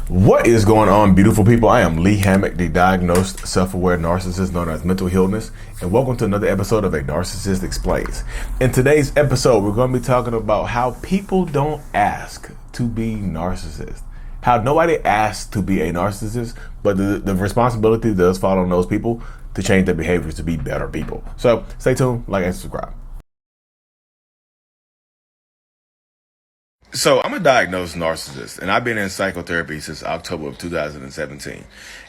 What is going on, beautiful people? I am Lee Hammock, the diagnosed self-aware narcissist known as mental illness, and welcome to another episode of A Narcissist Explains. In today's episode, we're going to be talking about how people don't ask to be narcissists. How nobody asks to be a narcissist, but the responsibility does fall on those people to change their behaviors to be better people. So stay tuned, like and subscribe. So I'm a diagnosed narcissist, and I've been in psychotherapy since October of 2017.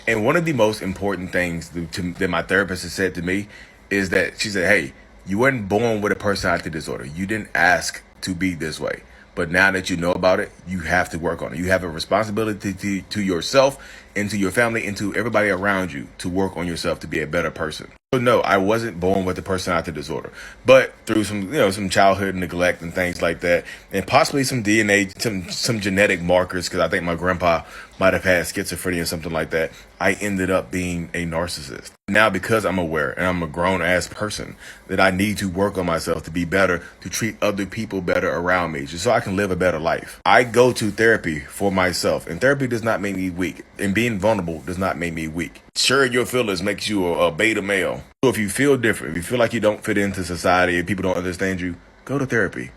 And one of the most important things that my therapist has said to me is that she said, hey, you weren't born with a personality disorder. You didn't ask to be this way. But now that you know about it, you have to work on it. You have a responsibility to yourself and to your family and to everybody around you to work on yourself to be a better person. So no, I wasn't born with a personality disorder, but through some childhood neglect and things like that, and possibly some DNA, some genetic markers, because I think my grandpa might have had schizophrenia or something like that, I ended up being a narcissist. Now, because I'm aware and I'm a grown-ass person, that I need to work on myself to be better, to treat other people better around me, just so I can live a better life. I go to therapy for myself, and therapy does not make me weak, and being vulnerable does not make me weak. Sharing your feelings makes you a beta male. So if you feel different, if you feel like you don't fit into society and people don't understand you, go to therapy.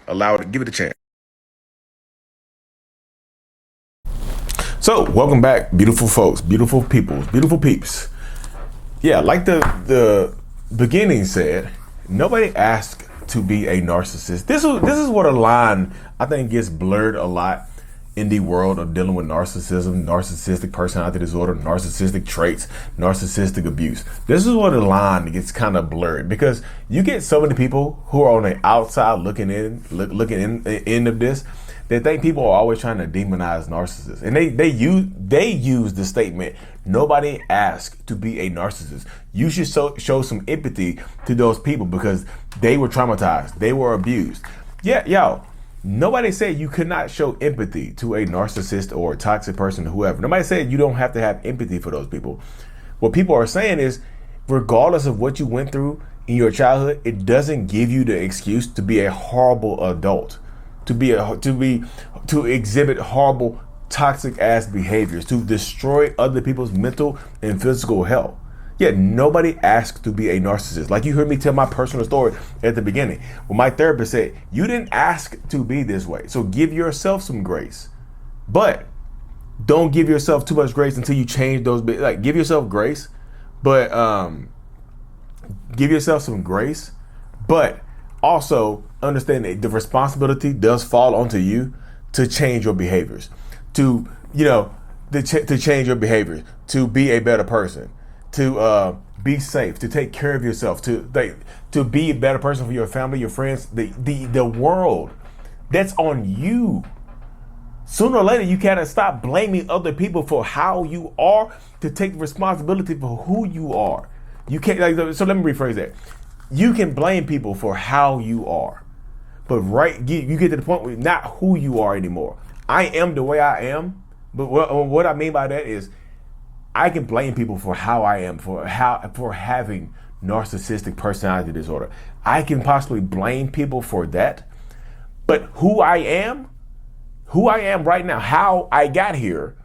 Give it a chance. So welcome back, beautiful folks, beautiful peoples, beautiful peeps. Yeah, like the beginning said, nobody asked to be a narcissist. This is what a line I think gets blurred a lot in the world of dealing with narcissism, narcissistic personality disorder, narcissistic traits, narcissistic abuse. This is where the line gets kind of blurred, because you get so many people who are on the outside looking in of this, that think people are always trying to demonize narcissists. And they use the statement, nobody asked to be a narcissist. You should show some empathy to those people because they were traumatized, they were abused. Yeah, yo. Nobody said you could not show empathy to a narcissist or a toxic person, whoever. Nobody said you don't have to have empathy for those people. What people are saying is, regardless of what you went through in your childhood, it doesn't give you the excuse to be a horrible adult, to exhibit horrible, toxic ass behaviors, to destroy other people's mental and physical health. Yeah, nobody asked to be a narcissist. Like you heard me tell my personal story at the beginning, when my therapist said, you didn't ask to be this way. So give yourself some grace. But don't give yourself too much grace until you change those. Like, give yourself grace, but give yourself some grace. But also understand that the responsibility does fall onto you to change your behaviors, to change your behaviors, to be a better person, to be safe, to take care of yourself, to be a better person for your family, your friends, the world. That's on you. Sooner or later, you gotta stop blaming other people for how you are, to take responsibility for who you are. You can't, so let me rephrase that. You can blame people for how you are, but you get to the point where not who you are anymore. I am the way I am, but what I mean by that is, I can blame people for how I am, for having narcissistic personality disorder. I can possibly blame people for that. But who I am right now, how I got here,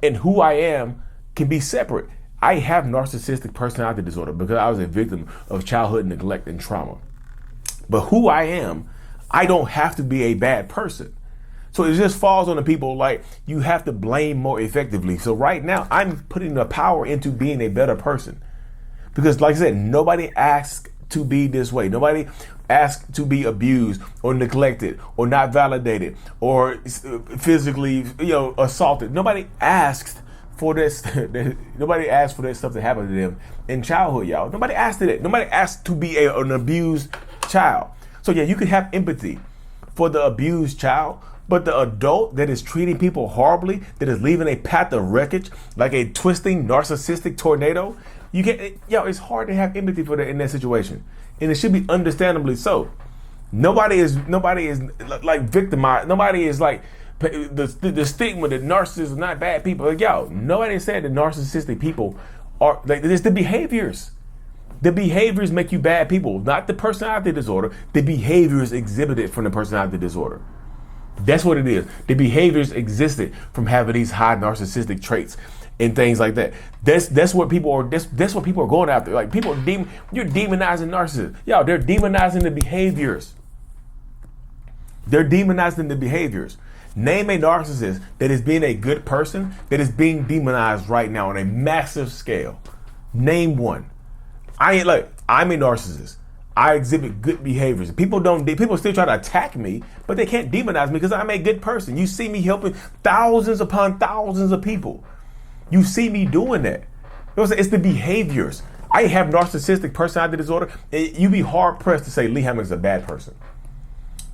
and who I am can be separate. I have narcissistic personality disorder because I was a victim of childhood neglect and trauma. But who I am, I don't have to be a bad person. So it just falls on the people, like, you have to blame more effectively. So right now, I'm putting the power into being a better person. Because like I said, nobody asked to be this way. Nobody asked to be abused or neglected or not validated or physically, assaulted. Nobody asked for this. Nobody asked for that stuff to happen to them in childhood, y'all. Nobody asked it. Nobody asked to be an abused child. So yeah, you could have empathy for the abused child, but the adult that is treating people horribly, that is leaving a path of wreckage like a twisting narcissistic tornado, it's hard to have empathy for that in that situation, and it should be understandably so. Nobody is like victimized. Nobody is like the stigma that narcissists are not bad people. Like, nobody said that narcissistic people are like, it's the behaviors. The behaviors make you bad people, not the personality disorder. The behaviors exhibited from the personality disorder. That's what it is. The behaviors existed from having these high narcissistic traits and things like that. That's what people are. That's what people are going after. Like people are you're demonizing narcissists. Yo, they're demonizing the behaviors. They're demonizing the behaviors. Name a narcissist that is being a good person that is being demonized right now on a massive scale. Name one. I'm a narcissist. I exhibit good behaviors. People still try to attack me, but they can't demonize me because I'm a good person. You see me helping thousands upon thousands of people. You see me doing that. It's the behaviors. I have narcissistic personality disorder. You'd be hard pressed to say Lee Hammock is a bad person.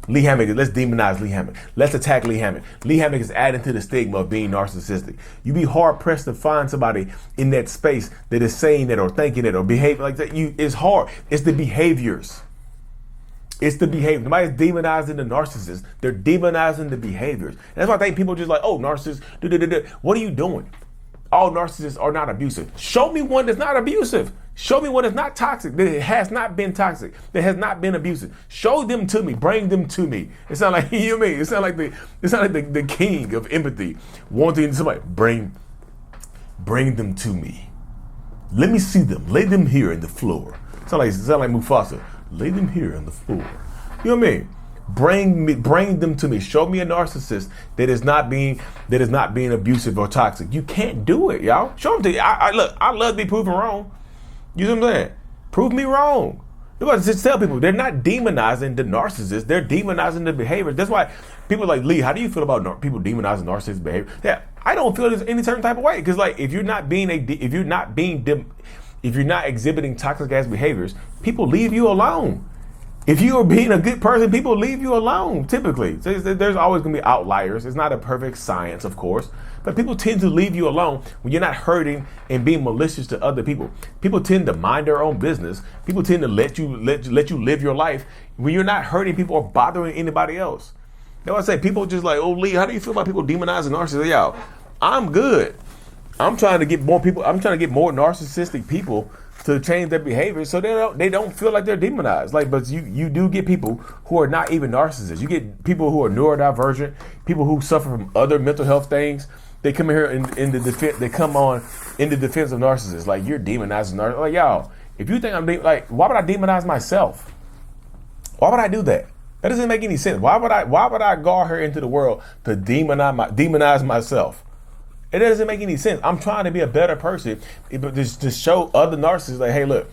Lee Hammock, let's demonize Lee Hammock. Let's attack Lee Hammock. Lee Hammock is adding to the stigma of being narcissistic. You'd be hard pressed to find somebody in that space that is saying that or thinking it or behaving like that. It's hard. It's the behaviors. It's the behavior. Nobody's demonizing the narcissist. They're demonizing the behaviors. That's why I think people just like, oh, narcissists, what are you doing? All narcissists are not abusive. Show me one that's not abusive. Show me one that's not toxic, that has not been toxic, that has not been abusive. Show them to me. Bring them to me. It sounds like you mean. It sounds like the king of empathy wanting somebody bring them to me. Let me see them. Lay them here in the floor. Sound like Mufasa. Lay them here on the floor. You know what I mean? Bring them to me. Show me a narcissist that is not being abusive or toxic. You can't do it, y'all. Show them to you. I love to be proven wrong. You know what I'm saying? Prove me wrong. Just tell people they're not demonizing the narcissist. They're demonizing the behaviors. That's why people are like, Lee, how do you feel about people demonizing narcissist behavior? Yeah, I don't feel any certain type of way because like if you're not exhibiting toxic ass behaviors, people leave you alone. If you are being a good person, people leave you alone, typically. So there's always going to be outliers. It's not a perfect science, of course. But people tend to leave you alone when you're not hurting and being malicious to other people. People tend to mind their own business. People tend to let you live your life when you're not hurting people or bothering anybody else. That's why I say people just like, oh, Lee, how do you feel about people demonizing narcissists? Yo, I'm good. I'm trying to get more narcissistic people to change their behavior so they don't feel like they're demonized. Like, but you do get people who are not even narcissists. You get people who are neurodivergent, people who suffer from other mental health things. They come in here in the defense. They come on in the defense of narcissists. Like you're demonizing narcissists. Like y'all, if you think I'm like, why would I demonize myself? Why would I do that? That doesn't make any sense. Why would I guard her into the world to demonize myself? It doesn't make any sense. I'm trying to be a better person, but just to show other narcissists, like, hey, look,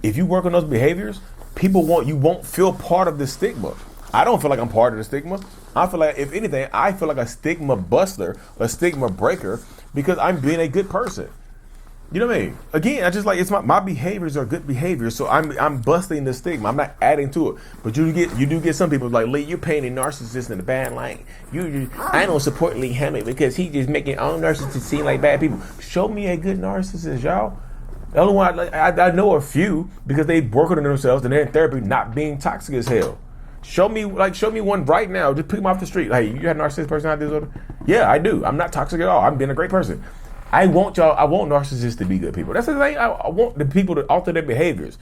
if you work on those behaviors, you won't feel part of the stigma. I don't feel like I'm part of the stigma. I feel like, if anything, I feel like a stigma buster, a stigma breaker, because I'm being a good person. You know what I mean? Again, I just like, it's my behaviors are good behaviors, so I'm busting the stigma. I'm not adding to it. But you do get some people like, Lee, you're painting narcissists in a bad light. I don't support Lee Hammock because he just making all narcissists seem like bad people. Show me a good narcissist, y'all. The only one I know a few because they work on themselves and they're in therapy, not being toxic as hell. Show me one right now. Just pick them off the street. Hey, you have narcissistic personality disorder? Yeah, I do. I'm not toxic at all. I'm being a great person. I want narcissists to be good people. That's the thing. I want the people to alter their behaviors.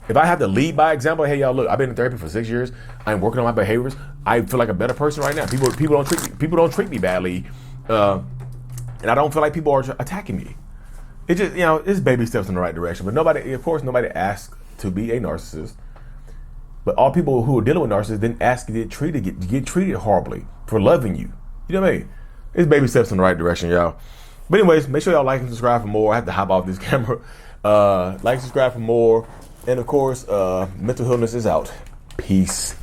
If I have to lead by example, hey y'all, look, I've been in therapy for 6 years. I'm working on my behaviors. I feel like a better person right now. People don't treat me badly, and I don't feel like people are attacking me. It just it's baby steps in the right direction. But nobody asks to be a narcissist. But all people who are dealing with narcissists didn't ask to get treated horribly for loving you. You know what I mean? It's baby steps in the right direction, y'all. But anyways, make sure y'all like and subscribe for more. I have to hop off this camera. Like, subscribe for more. And of course, mental illness is out. Peace.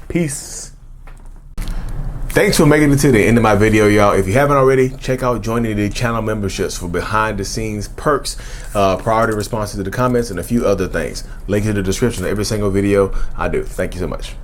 Thanks for making it to the end of my video, y'all. If you haven't already, check out joining the channel memberships for behind the scenes perks, priority responses to the comments, and a few other things. Link in the description of every single video I do. Thank you so much.